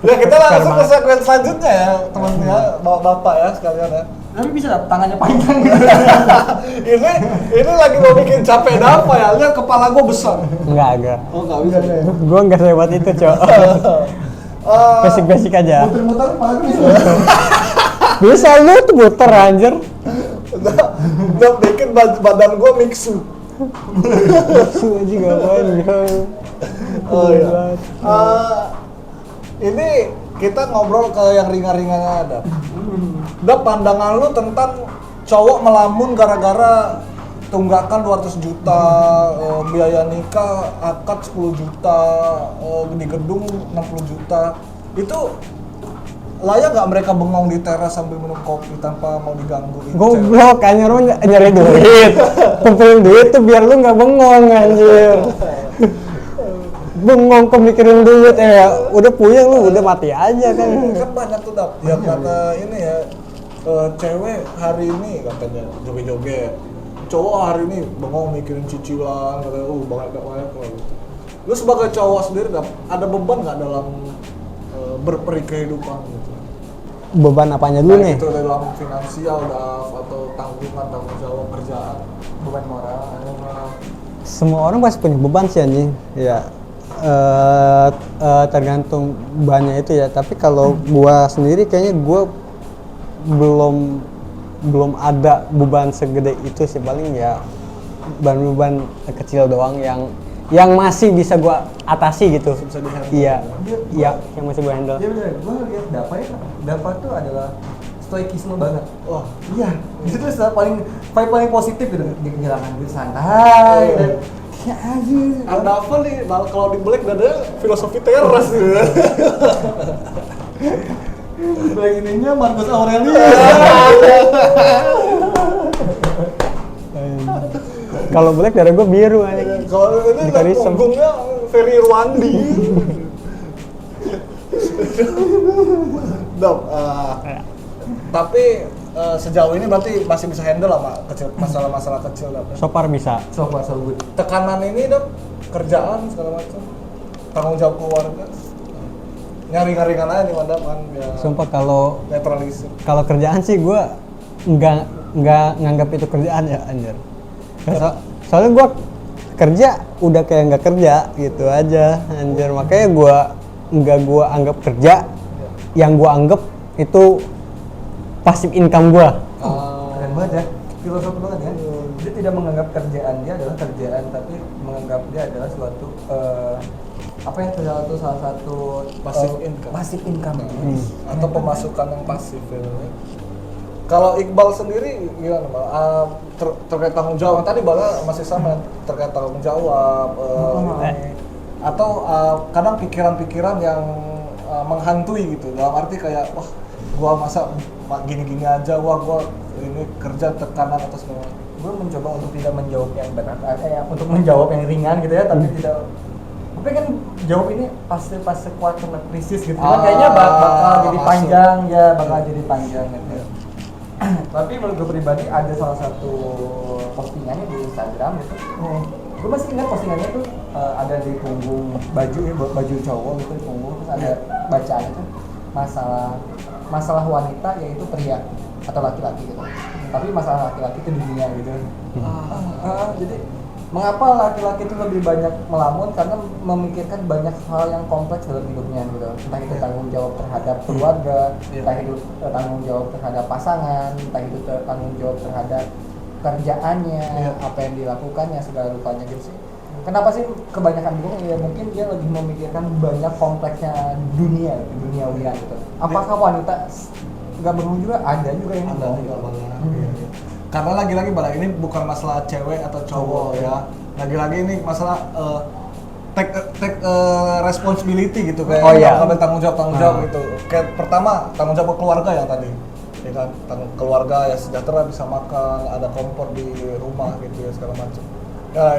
Ya kita langsung ke segmen selanjutnya ya teman-teman ya, bapak ya sekalian ya. Tapi bisa tangannya panjang. ini lagi mau bikin capek apa ya? Lihat kepala gue besar. Enggak. Oh nggak bisa ya. Gue enggak sehebat itu, Cok. Basic aja. Muter-muter kepala gue bisa. Bisa lu tuh muter anjir. Udah bikin badan gue mixu. Su aja ngapain ya. Oh iya. Ini kita ngobrol ke yang ringan-ringan ada. Udah pandangan lu tentang cowok melamun gara-gara tunggakan 200 juta, biaya nikah akad 10 juta, di gedung 60 juta. Itu layak nggak mereka bengong di teras sambil minum kopi tanpa mau diganggu? Goblok, anjir lu nyari duit. Kumpulin duit tuh biar lu nggak bengong anjir. Bengong mikirin duit udah puyeng lu udah mati aja kan. Kan banyak tuh Dap, yang kata ini ya, cewek hari ini katanya joget-joget, cowok hari ini bengong mikirin cicilan, katanya banyak lah. Lu sebagai cowok sendiri Dap, ada beban nggak dalam berperi kehidupan gitu? Beban apanya dulu nih? Itu dalam finansial atau tanggung jawab kerjaan, Beban moral. Semua orang pasti punya beban sih anjing. Ya. Tergantung bebannya itu ya. Tapi kalau gua sendiri kayaknya gua belum ada beban segede itu sih, paling ya beban kecil doang yang masih bisa gua atasi gitu. bisa dihandle. Iya, yang masih gua handle. Iya bener, gue lihat Dava tuh adalah stoikisme banget. Wah, Iya, itu tuh paling positif gitu. Dia kehilangan duit santai dan ya anjir. ada apa nih? Kalau di Black ada filosofi teras gitu. Black ininya Marcus Aurelius. Kalau Black darah gua biru anjing. Kalau ini Di kan Karisem. punggungnya Ferry Rwandi. Dap, tapi sejauh ini berarti masih bisa handle lah masalah-masalah kecil Dap. So far bisa. So far so good. Tekanan ini Dap, kerjaan segala macam, tanggung jawab keluarga. Ringan-ringan aja nih Dap kan ya. Sumpah kalau Netralisir. kerjaan sih gua nggak nganggap itu kerjaan ya anjir. Soalnya gua kerja udah kayak nggak kerja gitu aja anjir, makanya gua anggap kerja, yang gua anggap itu passive income gua. Keren banget ya, filosofi banget ya. Dia tidak menganggap kerjaan dia adalah kerjaan, tapi menganggap dia adalah suatu salah satu passive income Atau pemasukan yang pasif ya. Kalau Iqbal sendiri gimana Bang? Terkait tanggung jawab, tadi Bala masih sama terkait tanggung jawab atau kadang pikiran-pikiran yang menghantui gitu, dalam arti kayak wah gua masa gini-gini aja, gua ini kerja tekanan atas semua. Gue mencoba untuk tidak menjawab yang berat, untuk menjawab yang ringan gitu ya, tapi tidak. Gue pengen jawab ini pasti pas sekuat kena krisis gitu, kan kayaknya bakal jadi panjang ya, bakal jadi panjang gitu. Tapi menurut gue pribadi ada salah satu postingannya di Instagram gitu. Gue masih ingat postingannya tuh ada di punggung baju cowok gitu di punggung, terus ada bacaan itu masalah wanita yaitu pria atau laki-laki gitu. Tapi masalah laki-laki itu dunia gitu. Jadi mengapa laki-laki itu lebih banyak melamun? Karena memikirkan banyak hal yang kompleks dalam hidupnya gitu. Entah itu tanggung jawab terhadap keluarga, entah itu tanggung jawab terhadap pasangan, entah itu tanggung jawab terhadap kerjaannya, apa yang dilakukannya, segala rupanya gitu sih. Kenapa sih kebanyakan bingung? Ya mungkin dia lagi memikirkan banyak kompleksnya duniawian gitu. Apakah wanita nggak bingung juga? Ada juga yang bingung. Karena lagi-lagi Bala, ini bukan masalah cewek atau cowok ya. Lagi-lagi ini masalah take responsibility gitu kayak ngambil tanggung jawab gitu. Kayak pertama tanggung jawab keluarga yang tadi. Ya kan, keluarga ya sejahtera, bisa makan, ada kompor di rumah gitu ya segala macam.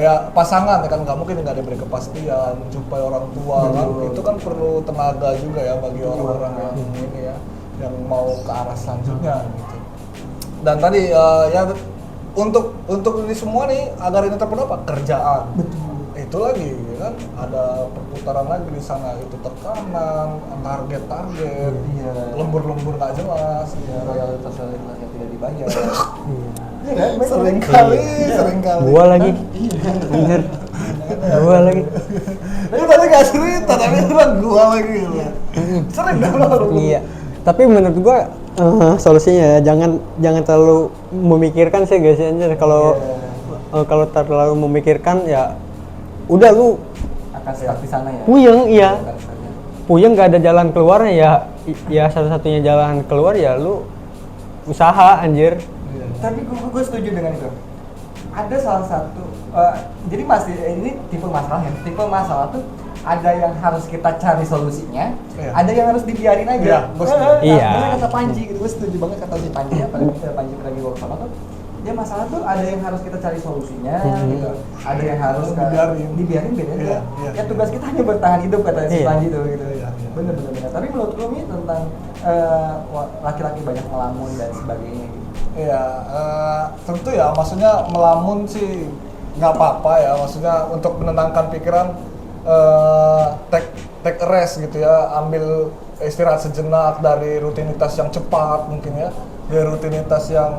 Ya pasangan ya kan, nggak mungkin nggak diberi kepastian, menjumpai orang tua kan, itu kan perlu tenaga juga ya bagi orang-orang yang ini ya, yang mau ke arah selanjutnya gitu. Dan tadi untuk ini semua nih agar ini terpenuhi apa? Kerjaan. Betul. itu lagi ya kan ada perputaran lagi di sana, itu tekanan, target Iya. lembur nggak jelas Ya, royalitas yang tidak dibayar. sering kali Gua lagi. Anjir. Gua lagi. Tapi tadi nggak cerita, tapi bilang gua lagi sering dong. Iya. Tapi menurut gua solusinya ya, jangan terlalu memikirkan sih guys anjir. Kalau terlalu memikirkan ya udah lu Akan stuck di sana ya. puyeng, iya. Akan stuck-nya. Puyeng nggak ada jalan keluarnya ya satu-satunya jalan keluar ya lu usaha anjir. Tapi gue setuju dengan itu. Ada salah satu, jadi masih ini tipe masalahnya. Tipe masalah tuh ada yang harus kita cari solusinya, Iya. ada yang harus dibiarin aja. Iya, gua setuju. Iya. Bener kata Panji, gitu. Gue setuju banget kata si Panji. Panji lagi work sama tuh. Dia masalah tuh ada yang harus kita cari solusinya, gitu. Ada yang harus dibiarin aja. Iya, iya. Ya tugas kita hanya bertahan hidup kata si Iya. Panji tuh, gitu. Iya, iya. Bener. Tapi menurut lu nih tentang laki-laki banyak melamun dan sebagainya gitu. Iya, tentu ya, maksudnya melamun sih nggak apa-apa ya, maksudnya untuk menenangkan pikiran, take a rest gitu ya, ambil istirahat sejenak dari rutinitas yang cepat mungkin ya, dari rutinitas yang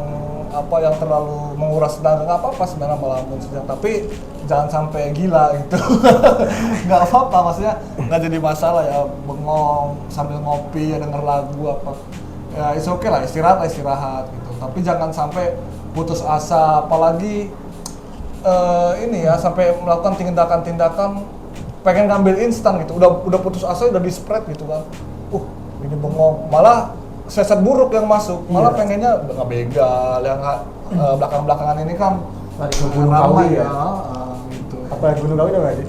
terlalu menguras tenaga. Nggak apa-apa sebenarnya melamun sejenak, tapi jangan sampai gila gitu. Nggak apa-apa, maksudnya nggak jadi masalah ya, bengong sambil ngopi ya, denger lagu apa ya, it's okay lah, istirahat gitu, tapi jangan sampai putus asa, apalagi ini ya, sampai melakukan tindakan-tindakan pengen ngambil instan gitu, udah putus asa, udah di spread gitu kan, ini bengong, malah seset buruk yang masuk, malah pengennya nggak begal yang belakang-belakangan ini kan Lari ke Gunung ramai Kawi ya, ya. gitu. Apa Gunung Kawi udah nggak sih?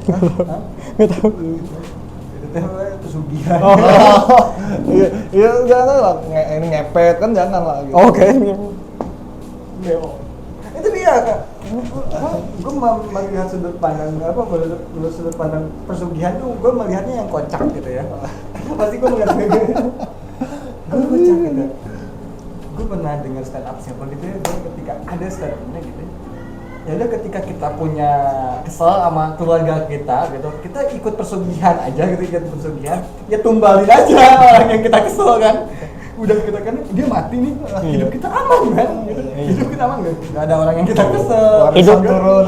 Nggak tahu. Itu teh pesugihan. Iya jangan lah, ini ngepet kan, jangan lah gitu. Oke. Itu dia kak. Gue melihat sudut pandang menurut sudut pandang pesugihan tuh gue melihatnya yang kocak gitu ya. Pasti gue melihat gue kocak gitu. Gue pernah dengar stand up siapa gitu ya, gue ketika ada stand upnya gitu. Ya udah, ketika kita punya kesel sama keluarga kita gitu, kita ikut pesugihan aja gitu, ikut pesugihan, ya tumbalin aja orang yang kita kesel kan. Udah kita kan dia mati nih, hidup kita aman kan, gitu. Hidup kita aman nggak ada orang yang kita kesel. Hidup turun.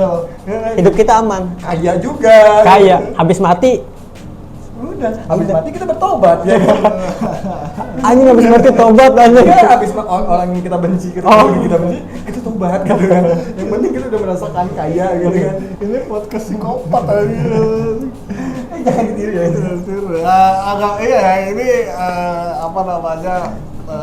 Hidup kita aman. Kaya juga. Kayak habis mati. Udah, habis mati kita bertobat ya. Anjing habis mati tobat anjing. Ya, habis orang yang kita benci, kita tobat gitu kan. Yang penting kita udah merasakan kaya gitu kan. Ini podcast psikopat aja. Jangan ditiru ya itu. Agak iya, ini apa namanya,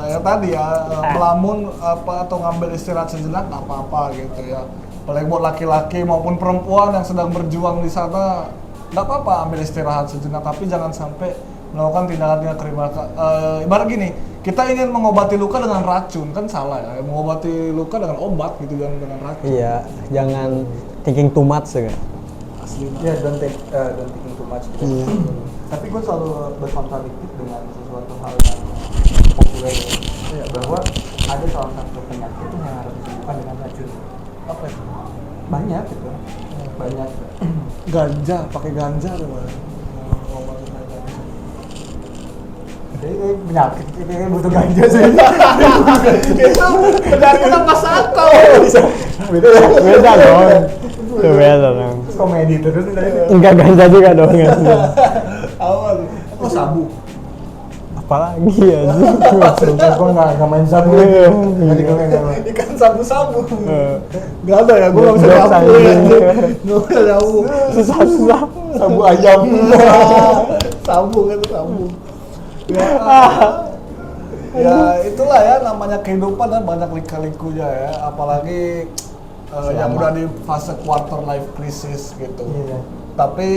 yang tadi ya, melamun atau ngambil istirahat sejenak nggak apa-apa gitu ya. Apalagi buat laki-laki maupun perempuan yang sedang berjuang di sana, nggak apa-apa ambil istirahat sejenak, tapi jangan sampai melakukan tindakan kriminal. Ibarat gini, kita ingin mengobati luka dengan racun, kan salah ya. Mengobati luka dengan obat gitu, jangan dengan racun. Iya, jangan thinking too much ya. Asli. Ya, don't thinking too much gitu. Tapi gue selalu berkontradiktif dengan sesuatu hal yang populer ya, bahwa ada salah satu penyakit yang harus disembuhkan dengan racun. Apa itu? Banyak gitu. Banyak. Ganja, pakai ganja tuh. Jadi penyakit ini butuh ganja sih. Itu penyakit apa sakau? Beda ya. Beda dong. Itu beda dong. Terus komedi terus tadi. Enggak ganja juga dong. Awal. Oh, sabu. Apalagi ya sih. Gue nggak main sabu. Jadi gue nggak. Ikan sabu-sabu. Gak ada ya, gue gak bisa Jokes nyabu ya. anjing. Gak bisa nyabu. Susah-susah. Sabu ayam. Sabu kan, sabu. Ya itulah ya, namanya kehidupan kan, banyak lika-likunya ya. Apalagi yang udah di fase quarter life crisis gitu. Iya. Tapi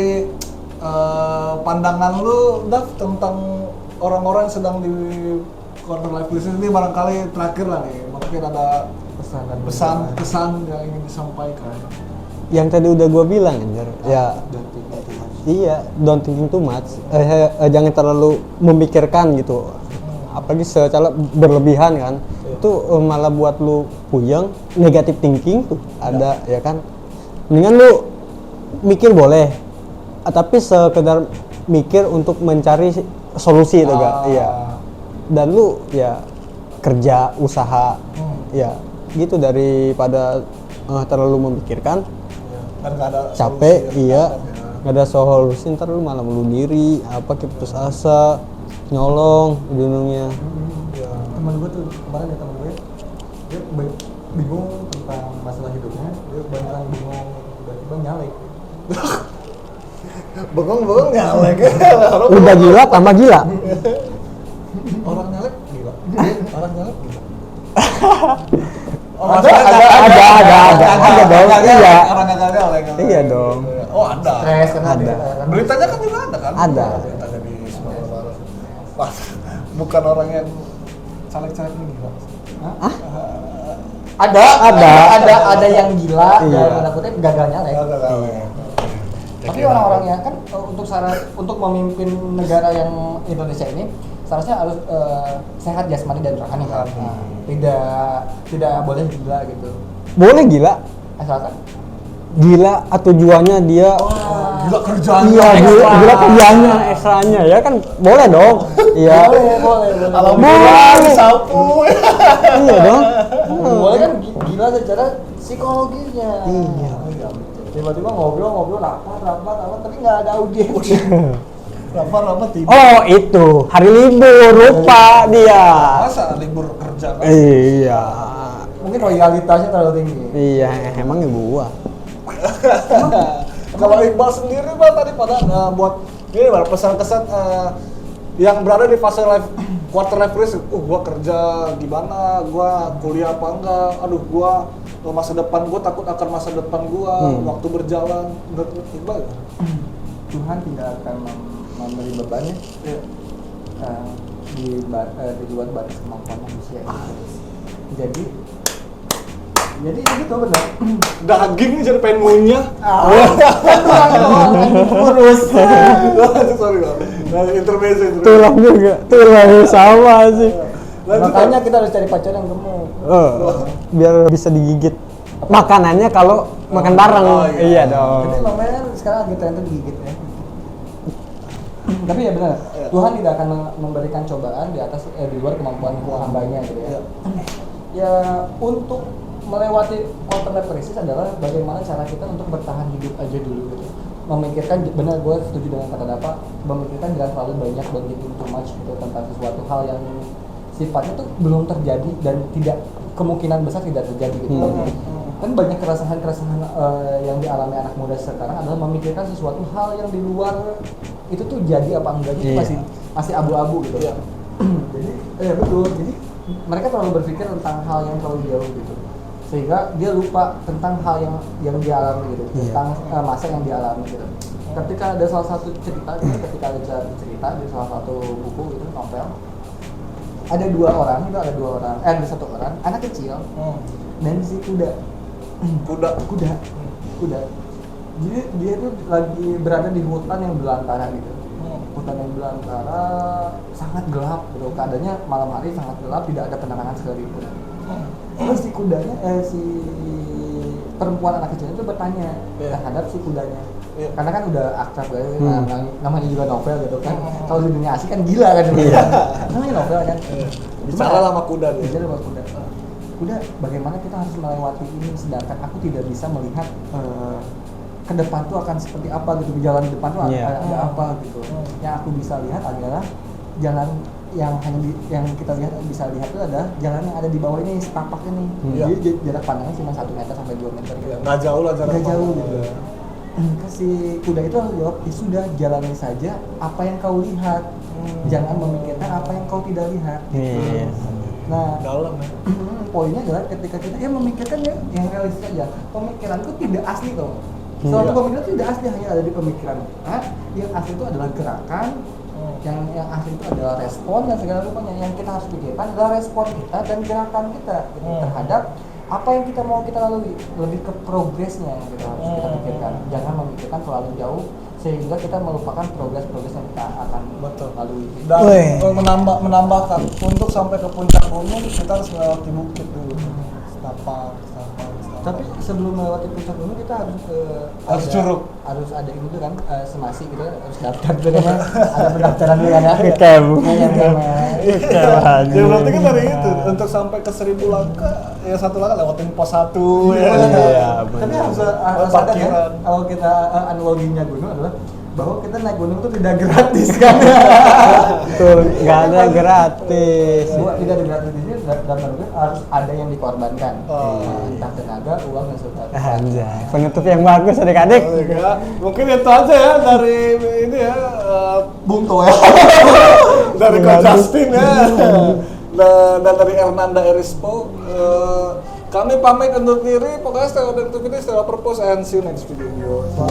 pandangan lu, Dav, tentang orang-orang yang sedang di quarter life crisis ini, barangkali terakhir lah nih, mungkin ada pesan-pesan yang ingin disampaikan. Yang tadi udah gua bilang anjir. Ya iya, don't thinking too much. Jangan terlalu memikirkan gitu. Apalagi secara berlebihan kan. Itu malah buat lu puyeng, negative thinking tuh ada ya kan. Mendingan lu mikir boleh, tapi sekedar mikir untuk mencari solusi itu gak? Iya. Dan lu ya kerja, usaha, ya gitu daripada terlalu memikirkan, kan nggak ada capek, solusi, iya, ya. nggak ada solusi, ntar lu malah bunuh diri, apa kayak putus asa, nyolong ujung-ujungnya. Ya. Temen gue tuh kemarin ya, temen gue dia bingung tentang masalah hidupnya, dia beneran bingung, tiba-tiba nyalek. Bengong nyalek. Udah gila tambah gila. Orang nyalek gila. Orang nyalek gila. Oh, ada dong, iya. Orang nggak nyalek. Iya dong. Oh ada. Stres kan Ada. Beritanya kan juga ada kan? Ada. Beritanya di Sumatera Barat. Wah, bukan orang yang caleg-caleg ini gila. Ada yang gila, Iya. dan tanda kutip gagal nyalek. Nggak tahu. Tapi orang-orang yang kan untuk memimpin negara yang Indonesia ini seharusnya harus sehat jasmani dan rohani kan. Nah, tidak boleh gila gitu. Boleh gila, Asalkan gila tujuannya dia. Gila kerjaan. Iya, gila kerjanya, ekstranya ya kan boleh dong. Iya. boleh. Alhamdulillah Boleh. disapu. Iya dong. Boleh kan gila secara psikologisnya. Iya. Tiba-tiba ngobrol rapat, tapi nggak ada audiens. Lama tiba. Oh itu hari libur lupa dia. Masa libur kerja kan? Iya. Mungkin loyalitasnya terlalu tinggi. Iya, emangnya gua. Kalau Iqbal sendiri Pak tadi pada buat ini pesan kesan yang berada di fase quarter life crisis, gua kerja gimana, gua kuliah apa enggak, aduh gua masa depan gua takut akan masa depan gua waktu berjalan. Menurut Iqbal ya? Tuhan tidak akan memberi beban ya. Iya. Di luar batas kemampuan manusia. Jadi itu benar. Daging nih jadi pengen ngunyah. Kurus. Sorry Bang. Nah, intermezzo. Tulang juga, tulang sama sih. Makanya kita harus cari pacar yang gemuk. Biar bisa digigit. Makanannya kalau makan bareng. Oh, iya. Iya dong. Jadi namanya kan sekarang lagi tren tuh digigit ya. Tapi ya benar, Tuhan tidak akan memberikan cobaan di atas di luar kemampuan hambanya gitu ya. Ya untuk melewati quarter life crisis adalah bagaimana cara kita untuk bertahan hidup aja dulu gitu. Memikirkan, benar gue setuju dengan kata Dapa, memikirkan jangan terlalu banyak, don't think too much gitu tentang sesuatu hal yang sifatnya tuh belum terjadi dan tidak kemungkinan besar tidak terjadi gitu. Kan banyak keresahan yang dialami anak muda sekarang adalah memikirkan sesuatu hal yang di luar itu tuh jadi apa enggaknya itu masih abu-abu gitu. Jadi betul. Jadi mereka terlalu berpikir tentang hal yang terlalu jauh gitu. Sehingga dia lupa tentang hal yang dia alami gitu, tentang masa yang dia alami gitu. Ketika ada salah satu cerita di salah satu buku gitu, novel, ada dua orang, ada satu orang anak kecil dan si kuda. Jadi dia tuh lagi berada di hutan yang belantara gitu. Hutan yang belantara sangat gelap gitu. Keadaannya malam hari sangat gelap, tidak ada penerangan sekalipun. Terus si kudanya, si perempuan anak kecil itu bertanya terhadap si kudanya. Karena kan udah akrab ya, namanya juga novel gitu kan. Kalau di dunia asli kan gila kan. Namanya novel kan. Bicara sama kuda dia. Bicara sama kuda. Kuda, bagaimana kita harus melewati ini sedangkan aku tidak bisa melihat ke depan tuh akan seperti apa gitu, di jalan depan tuh ada apa gitu. Yang aku bisa lihat adalah jalan yang yang kita bisa lihat itu adalah jalan yang ada di bawah ini, setapak ini. Jadi jarak pandangnya cuma 1 meter sampai 2 meter gitu. Nggak jauh lah jarak. Nggak jauh gitu. Si kuda itu langsung jawab, ya sudah, jalani saja apa yang kau lihat. Jangan memikirkan apa yang kau tidak lihat. Nah, dalam ya. Poinnya adalah ketika kita memikirkan yang realistis aja. Pemikiranku tidak asli tuh. Suatu pemikiran tidak asli, hanya ada di pemikiran kita. Yang asli itu adalah gerakan, yang asli itu adalah respon dan segala rupanya. Yang kita harus pikirkan adalah respon kita dan gerakan kita gitu, terhadap apa yang kita mau kita lalui. Lebih ke progresnya yang kita harus kita pikirkan. Jangan memikirkan terlalu jauh sehingga kita melupakan progres yang kita akan lalui. Dan menambahkan untuk sampai ke puncak gunung kita harus melewati bukit dulu. Setapak. Tapi sebelum melewati puncak gunung kita harus Harus curug. harus ada ini tuh kan semasi gitu harus daftar dulu kan ada pendaftaran dulu kan ya. Kem. Ya berarti kan dari itu untuk sampai ke 1000 langkah ya satu langkah lewatin pos 1 ya. Iya, Tapi benar. harus sadar Parkiran. kan kalau kita analoginya gunung adalah bahwa kita naik gunung itu tidak gratis kan. Betul, nggak ada gratis. Buat tidak ada gratis di sini dalam arti harus ada yang dikorbankan. Oh. Entah tenaga, uang dan sebagainya. Anjay, penutup yang bagus adik-adik. Ya, mungkin itu aja ya dari ini ya Bunto ya. dari Coach Justin ya dan dari Hernanda Erispo. Kami pamit undur diri. Pokoknya stay on the video, stay on purpose and see you next video. Wah.